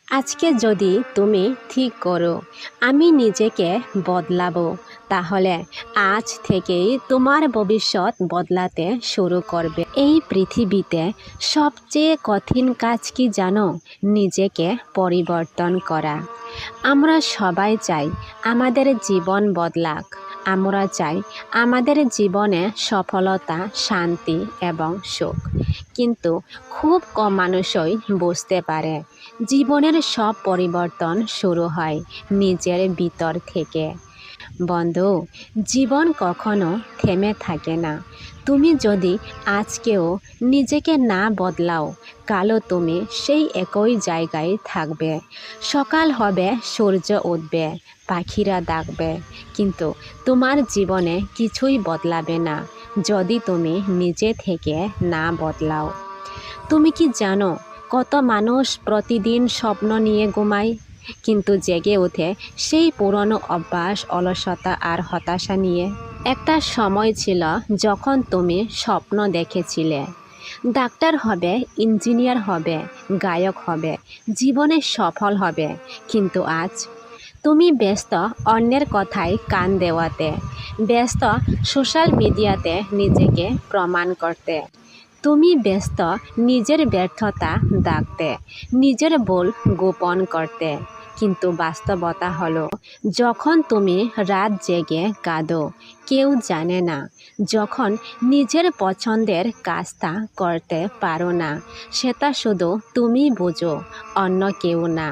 আজকে যদি তুমি ঠিক করো আমি নিজেকে বদলাবো, তাহলে আজ থেকেই তোমার ভবিষ্যৎ বদলাতে শুরু করবে। এই পৃথিবীতে সবচেয়ে কঠিন কাজ কি জানো? নিজেকে পরিবর্তন করা। আমরা সবাই চাই আমাদের জীবন বদলাক। আমরা চাই আমাদের জীবনে সফলতা, শান্তি এবং সুখ। কিন্তু খুব কম মানুষই বুঝতে পারে জীবনের সব পরিবর্তন শুরু হয় নিজের ভিতর থেকে। বন্ধু, জীবন কখনো থেমে থাকে না। তুমি যদি আজকেও নিজেকে না বদলাও, কালও তুমি সেই একই জায়গায় থাকবে। সকাল হবে, সূর্য উঠবে, পাখিরা ডাকবে, কিন্তু তোমার জীবনে কিছুই বদলাবে না যদি তুমি নিজে থেকে না বদলাও। তুমি কি জানো কত মানুষ প্রতিদিন স্বপ্ন নিয়ে ঘুমায়, কিন্তু জেগে ওঠে সেই পুরনো অভ্যাস, অলসতা আর হতাশা নিয়ে? একটা সময় ছিল যখন তুমি স্বপ্ন দেখেছিলে ডাক্তার হবে, ইঞ্জিনিয়ার হবে, গায়ক হবে, জীবনে সফল হবে। কিন্তু আজ তুমি ব্যস্ত অন্যের কথায় কান দেওয়াতে, ব্যস্ত সোশ্যাল মিডিয়াতে নিজেকে প্রমাণ করতে। তুমি ব্যস্ত নিজের ব্যর্থতা ঢাকতে, নিজের ভুল গোপন করতে। কিন্তু বাস্তবতা হলো, যখন তুমি রাত জেগে কাঁদো, কেউ জানে না। যখন নিজের পছন্দের কাজটা করতে পারো না, সেটা শুধু তুমি বোঝো, অন্য কেউ না।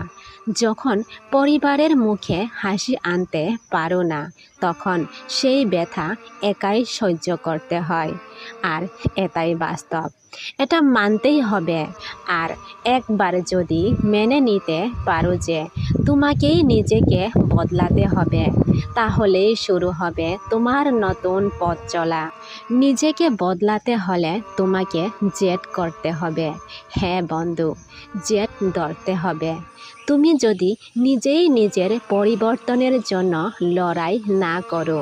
যখন পরিবারের মুখে হাসি আনতে পারো না, তখন সেই ব্যথা একাই সহ্য করতে হয়। আর এটাই বাস্তব, এটা মানতেই হবে। আর একবার যদি মেনে নিতে পারো যে তোমাকেই নিজেকে বদলাতে হবে, তাহলেই শুরু হবে তোমার নতুন পথ চলা। নিজেকে বদলাতে হলে তোমাকে জেদ করতে হবে। হ্যাঁ বন্ধু, জেদ ধরতে হবে। তুমি যদি নিজেই নিজের পরিবর্তনের জন্য লড়াই না করো,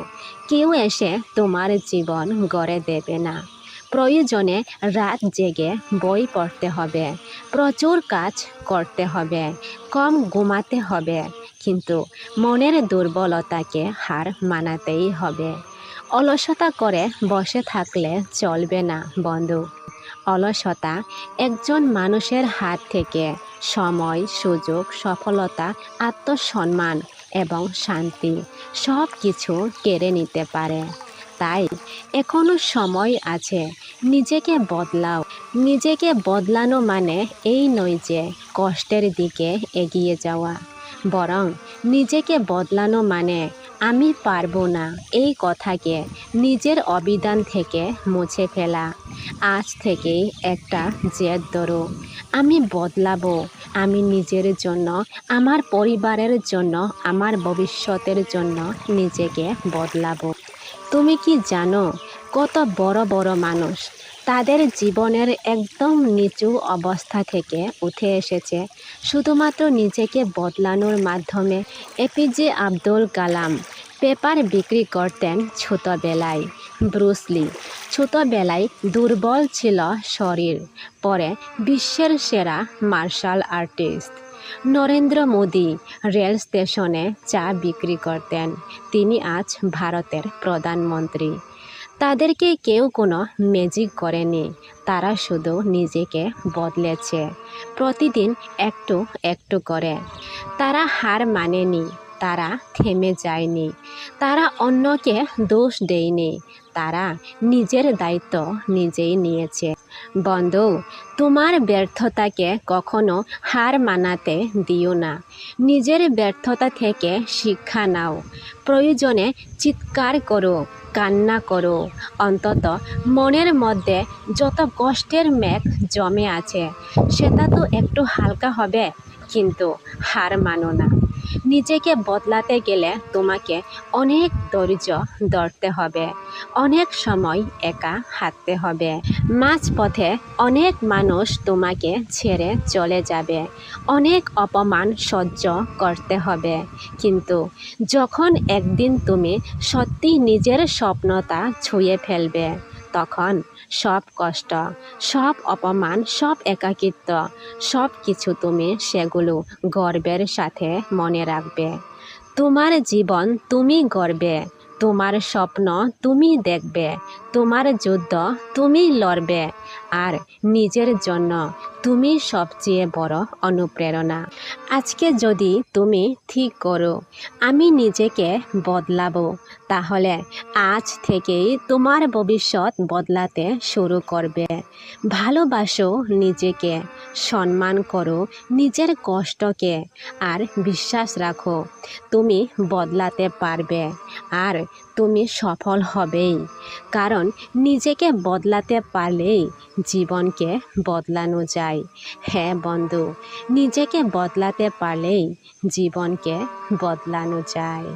কেউ এসে তোমার জীবন গড়ে দেবে না। প্রয়োজনে রাত জেগে বই পড়তে হবে, প্রচুর কাজ করতে হবে, কম ঘুমাতে হবে, কিন্তু মনের দুর্বলতাকে হার মানাতেই হবে। অলসতা করে বসে থাকলে চলবে না বন্ধু। অলসতা একজন মানুষের হাত থেকে সময়, সুযোগ, সফলতা, আত্মসম্মান এবং শান্তি সব কিছু কেড়ে নিতে পারে। তাই এখনো সময় আছে, নিজেকে বদলাও। নিজেকে বদলানো মানে এই নয় যে কষ্টের দিকে এগিয়ে যাওয়া, বরং নিজেকে বদলানো মানে আমি পারবো না এই কথাকে নিজের অভিধান থেকে মুছে ফেলা। আজ থেকেই একটা জেদ ধরো, আমি বদলাবো। আমি নিজের জন্য, আমার পরিবারের জন্য, আমার ভবিষ্যতের জন্য নিজেকে বদলাবো। তুমি কি জানো কত বড় বড় মানুষ তাদের জীবনের একদম নিচু অবস্থা থেকে উঠে এসেছে শুধুমাত্র নিজেকে বদলানোর মাধ্যমে? এপিজে আব্দুল কালাম পেপার বিক্রি করতেন ছোটবেলায়। ব্রুস লি ছোটবেলায় দুর্বল ছিল শরীর, পরে বিশ্বের সেরা martial artist. Narendra Modi rail স্টেশনে চা বিক্রি করতেন, তিনি আজ ভারতের প্রধানমন্ত্রী। তাদেরকে কেউ কোনো ম্যাজিক করেনি, তারা শুধু নিজেকে বদলেছে, প্রতিদিন একটু একটু করে। তারা হার মানেনি, তারা থেমে যায়নি, তারা অন্যকে দোষ দেয়নি, তারা নিজের দায়িত্ব নিজেই নিয়েছে। বন্ধু, তোমার ব্যর্থতাকে কখনো হার মানাতে দিও না। নিজের ব্যর্থতা থেকে শিক্ষা নাও। প্রয়োজনে চিৎকার করো, কান্না করো, অন্তত মনের মধ্যে যত কষ্টের মেঘ জমে আছে সেটা তো একটু হালকা হবে। কিন্তু হার মানো না। নিজেকে বদলাতে গেলে তোমাকে অনেক ধৈর্য ধরতে হবে, অনেক সময় একা হাঁটতে হবে। মাঝপথে অনেক মানুষ তোমাকে ছেড়ে চলে যাবে, অনেক অপমান সহ্য করতে হবে। কিন্তু যখন একদিন তুমি সত্যি নিজের স্বপ্নটা ছুঁয়ে ফেলবে, তখন সব কষ্ট, সব অপমান, সব একাকিত্ব, সব কিছু তুমি সেগুলো গর্বের সাথে মনে রাখবে। তোমার জীবন তুমি গড়বে, তোমার স্বপ্ন তুমি দেখবে, তোমার যুদ্ধ তুমি লড়বে, আর নিজের জন্য তুমি সবচেয়ে বড় অনুপ্রেরণা। আজকে যদি তুমি ঠিক করো আমি নিজেকে বদলাবো, তাহলে আজ থেকেই তোমার ভবিষ্যৎ বদলাতে শুরু করবে। ভালোবাসো নিজেকে, সম্মান করো নিজের কষ্টকে, আর বিশ্বাস রাখো তুমি বদলাতে পারবে, আর তুমি সফল হবেই। কারণ নিজেকে বদলাতে পারলেই জীবনকে বদলানো যায়। হ্যাঁ বন্ধু, নিজেকে বদলাতে পারলেই জীবনকে বদলানো যায়।